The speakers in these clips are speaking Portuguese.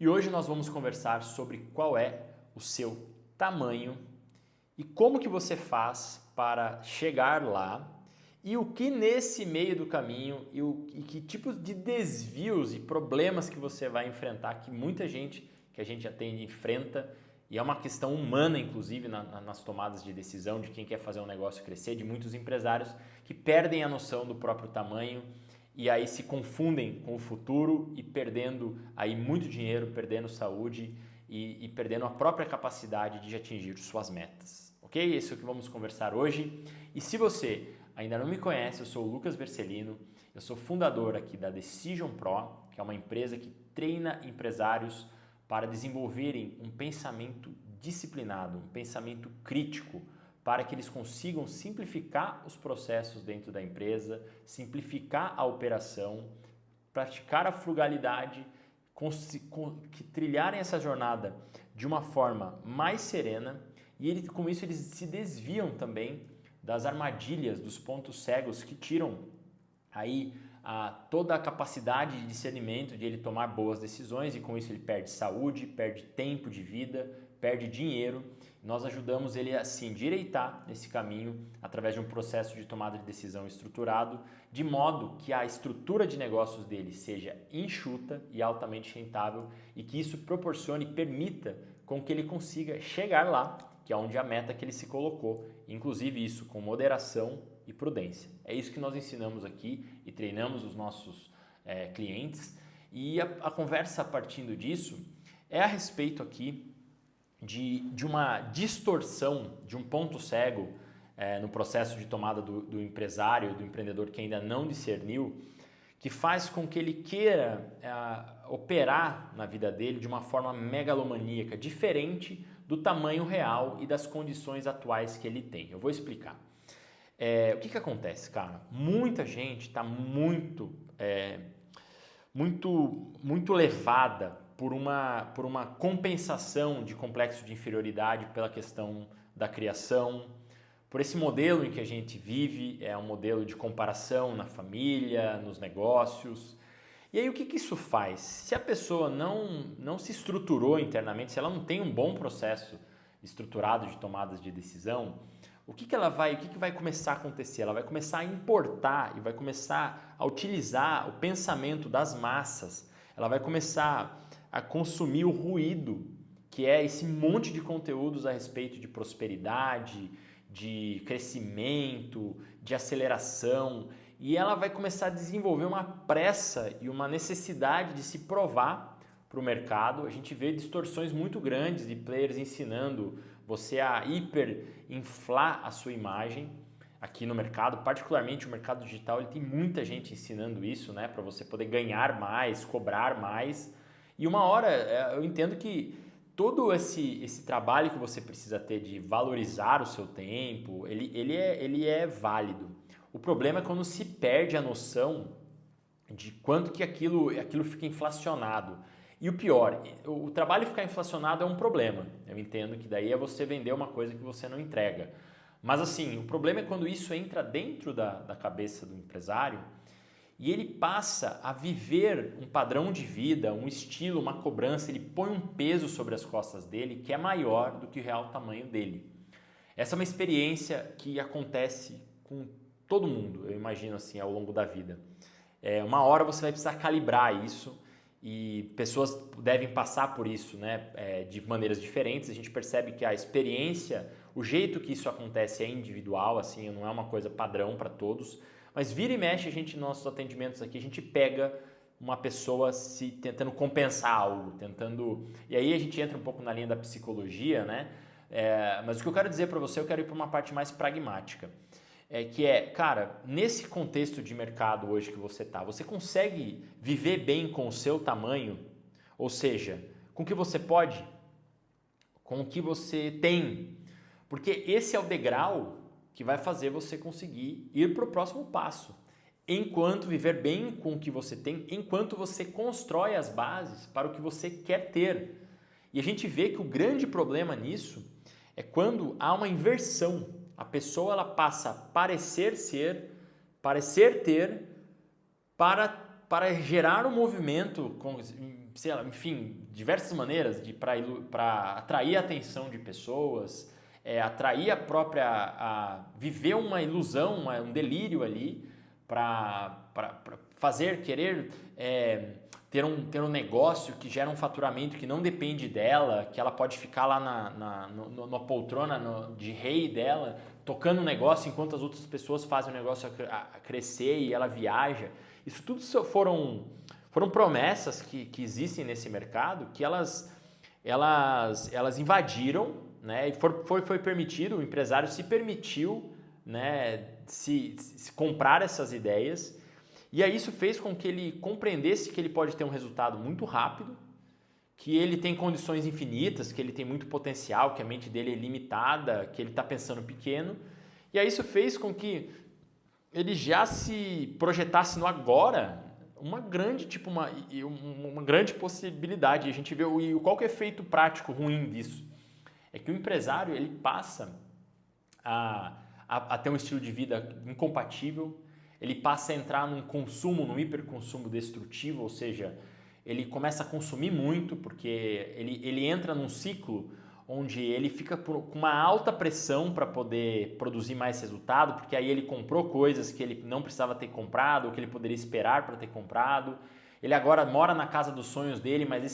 E hoje nós vamos conversar sobre qual é o seu tamanho e como que você faz para chegar lá e o que nesse meio do caminho e que tipos de desvios e problemas que você vai enfrentar, que muita gente que a gente atende enfrenta, e é uma questão humana, inclusive, nas tomadas de decisão de quem quer fazer um negócio crescer, de muitos empresários que perdem a noção do próprio tamanho e aí se confundem com o futuro e perdendo aí muito dinheiro, perdendo saúde e perdendo a própria capacidade de atingir suas metas. Ok? Esse é o que vamos conversar hoje. E se você ainda não me conhece, eu sou o Lucas Vercelino, eu sou fundador aqui da Decision Pro, que é uma empresa que treina empresários para desenvolverem um pensamento disciplinado, um pensamento crítico, para que eles consigam simplificar os processos dentro da empresa, simplificar a operação, praticar a frugalidade, que trilharem essa jornada de uma forma mais serena e com isso eles se desviam também das armadilhas, dos pontos cegos que tiram aí toda a capacidade de discernimento de ele tomar boas decisões e com isso ele perde saúde, perde tempo de vida, perde dinheiro. Nós ajudamos ele a se endireitar nesse caminho através de um processo de tomada de decisão estruturado, de modo que a estrutura de negócios dele seja enxuta e altamente rentável e que isso proporcione e permita com que ele consiga chegar lá, que é onde a meta que ele se colocou, inclusive isso com moderação e prudência. É isso que nós ensinamos aqui e treinamos os nossos clientes. E a conversa partindo disso é a respeito aqui de uma distorção, de um ponto cego no processo de tomada do empresário, do empreendedor que ainda não discerniu, que faz com que ele queira operar na vida dele de uma forma megalomaníaca, diferente do tamanho real e das condições atuais que ele tem. Eu vou explicar. O que acontece, cara? Muita gente está muito levada por uma compensação de complexo de inferioridade pela questão da criação, por esse modelo em que a gente vive, é um modelo de comparação na família, nos negócios. E aí o que isso faz? Se a pessoa não se estruturou internamente, se ela não tem um bom processo estruturado de tomadas de decisão, o que vai começar a acontecer? Ela vai começar a importar e vai começar a utilizar o pensamento das massas. Ela vai começar a consumir o ruído, que é esse monte de conteúdos a respeito de prosperidade, de crescimento, de aceleração, e ela vai começar a desenvolver uma pressa e uma necessidade de se provar para o mercado. A gente vê distorções muito grandes de players ensinando você a hiperinflar a sua imagem aqui no mercado, particularmente o mercado digital, ele tem muita gente ensinando isso, né, para você poder ganhar mais, cobrar mais. E uma hora eu entendo que todo esse trabalho que você precisa ter de valorizar o seu tempo, ele é válido. O problema é quando se perde a noção de quanto que aquilo fica inflacionado. E o pior, o trabalho ficar inflacionado é um problema. Eu entendo que daí é você vender uma coisa que você não entrega. Mas assim, o problema é quando isso entra dentro da cabeça do empresário e ele passa a viver um padrão de vida, um estilo, uma cobrança, ele põe um peso sobre as costas dele que é maior do que o real tamanho dele. Essa é uma experiência que acontece com todo mundo, eu imagino assim, ao longo da vida. Uma hora você vai precisar calibrar isso e pessoas devem passar por isso, né, de maneiras diferentes. A gente percebe que a experiência, o jeito que isso acontece é individual, assim, não é uma coisa padrão para todos. Mas vira e mexe, nos nossos atendimentos aqui, a gente pega uma pessoa tentando compensar algo, E aí a gente entra um pouco na linha da psicologia, né? Mas o que eu quero dizer para você, eu quero ir para uma parte mais pragmática. Cara, nesse contexto de mercado hoje que você consegue viver bem com o seu tamanho? Ou seja, com o que você pode? Com o que você tem? Porque esse é o degrau que vai fazer você conseguir ir para o próximo passo. Enquanto viver bem com o que você tem, enquanto você constrói as bases para o que você quer ter. E a gente vê que o grande problema nisso é quando há uma inversão. A pessoa ela passa a parecer ter, para gerar um movimento sei lá, enfim, diversas maneiras para atrair a atenção de pessoas, atrair a viver uma ilusão, um delírio ali, para querer ter um negócio que gera um faturamento que não depende dela, que ela pode ficar lá na poltrona de rei dela, tocando o negócio enquanto as outras pessoas fazem o negócio a crescer e ela viaja. Isso tudo foram promessas que existem nesse mercado que elas invadiram, né? E foi permitido, o empresário se permitiu, né, se comprar essas ideias. E aí isso fez com que ele compreendesse que ele pode ter um resultado muito rápido, que ele tem condições infinitas, que ele tem muito potencial, que a mente dele é limitada, que ele está pensando pequeno. E aí isso fez com que ele já se projetasse no agora uma grande possibilidade. E a gente vê qual que é o efeito prático ruim disso. É que o empresário ele passa a ter um estilo de vida incompatível, ele passa a entrar num hiperconsumo destrutivo, ou seja, ele começa a consumir muito porque ele entra num ciclo onde ele fica com uma alta pressão para poder produzir mais resultado, porque aí ele comprou coisas que ele não precisava ter comprado, ou que ele poderia esperar para ter comprado. Ele agora mora na casa dos sonhos dele, mas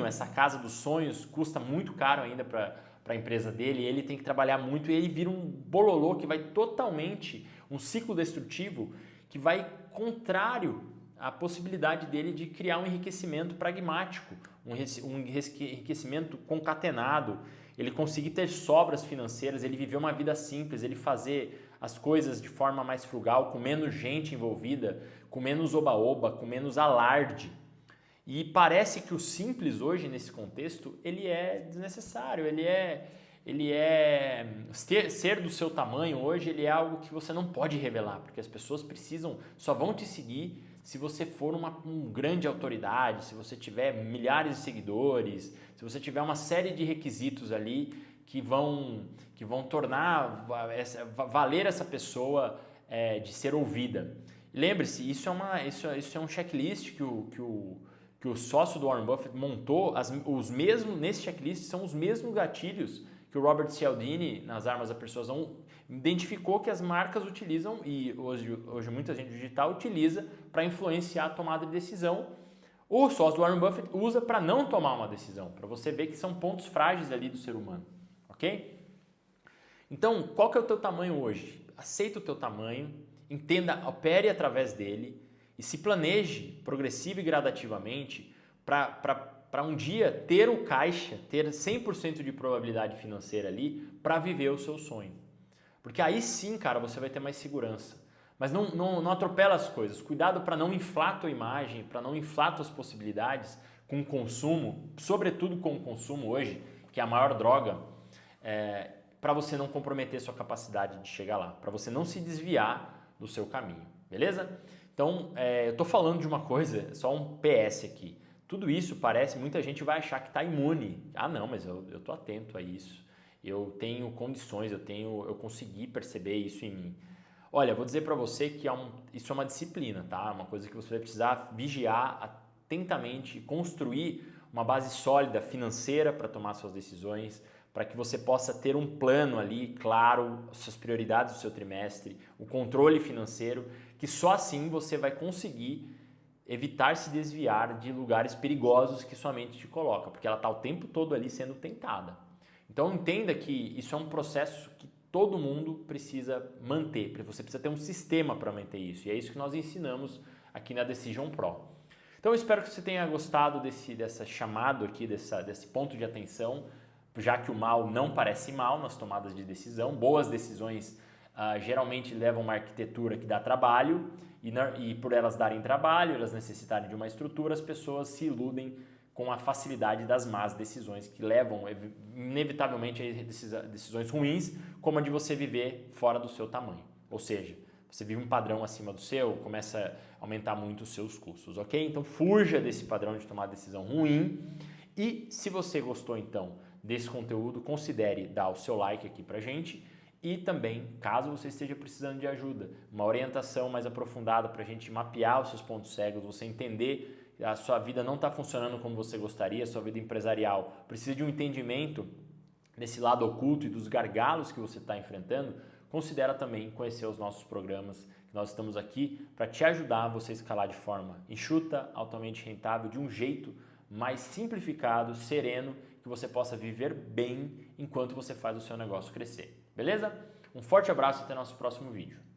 essa casa dos sonhos, custa muito caro ainda para a empresa dele, ele tem que trabalhar muito e ele vira um bololô que vai totalmente, um ciclo destrutivo que vai contrário à possibilidade dele de criar um enriquecimento pragmático, um enriquecimento concatenado, ele conseguir ter sobras financeiras, ele viver uma vida simples, ele fazer as coisas de forma mais frugal, com menos gente envolvida, com menos oba-oba, com menos alarde. E parece que o simples hoje, nesse contexto, ele é desnecessário, ser do seu tamanho hoje, ele é algo que você não pode revelar, porque as pessoas só vão te seguir se você for uma grande autoridade, se você tiver milhares de seguidores, se você tiver uma série de requisitos ali que vão valer essa pessoa de ser ouvida. Lembre-se, isso é um checklist que o sócio do Warren Buffett montou, nesse checklist são os mesmos gatilhos que o Robert Cialdini, nas Armas da Persuasão, identificou que as marcas utilizam, e hoje muita gente digital utiliza para influenciar a tomada de decisão. O sócio do Warren Buffett usa para não tomar uma decisão, para você ver que são pontos frágeis ali do ser humano, ok? Então, qual que é o teu tamanho hoje? Aceita o teu tamanho, entenda, opere através dele e se planeje progressiva e gradativamente para um dia ter o caixa, ter 100% de probabilidade financeira ali para viver o seu sonho. Porque aí sim, cara, você vai ter mais segurança. Mas não atropela as coisas. Cuidado para não inflar a tua imagem, para não inflar tuas possibilidades com o consumo, sobretudo com o consumo hoje, que é a maior droga, para você não comprometer sua capacidade de chegar lá, para você não se desviar do seu caminho, beleza? Então, eu estou falando de uma coisa, só um PS aqui. Tudo isso muita gente vai achar que está imune. Ah, não, mas eu estou atento a isso. Eu tenho condições, eu consegui perceber isso em mim. Olha, vou dizer para você que isso é uma disciplina, tá? Uma coisa que você vai precisar vigiar atentamente, construir uma base sólida financeira para tomar suas decisões, para que você possa ter um plano ali claro, suas prioridades do seu trimestre, o controle financeiro, que só assim você vai conseguir evitar se desviar de lugares perigosos que sua mente te coloca, porque ela está o tempo todo ali sendo tentada. Então entenda que isso é um processo que todo mundo precisa manter, você precisa ter um sistema para manter isso, e é isso que nós ensinamos aqui na Decision Pro. Então eu espero que você tenha gostado desse chamado aqui, desse ponto de atenção, já que o mal não parece mal nas tomadas de decisão. Boas decisões geralmente levam uma arquitetura que dá trabalho, e por elas darem trabalho, elas necessitarem de uma estrutura, as pessoas se iludem com a facilidade das más decisões que levam inevitavelmente a decisões ruins, como a de você viver fora do seu tamanho. Ou seja, você vive um padrão acima do seu, começa a aumentar muito os seus custos, ok? Então fuja desse padrão de tomar decisão ruim. E se você gostou então desse conteúdo, considere dar o seu like aqui pra gente. E também, caso você esteja precisando de ajuda, uma orientação mais aprofundada para a gente mapear os seus pontos cegos, você entender a sua vida não está funcionando como você gostaria, a sua vida empresarial precisa de um entendimento desse lado oculto e dos gargalos que você está enfrentando, considera também conhecer os nossos programas, que nós estamos aqui para te ajudar a você escalar de forma enxuta, altamente rentável, de um jeito mais simplificado, sereno, que você possa viver bem enquanto você faz o seu negócio crescer. Beleza? Um forte abraço e até nosso próximo vídeo.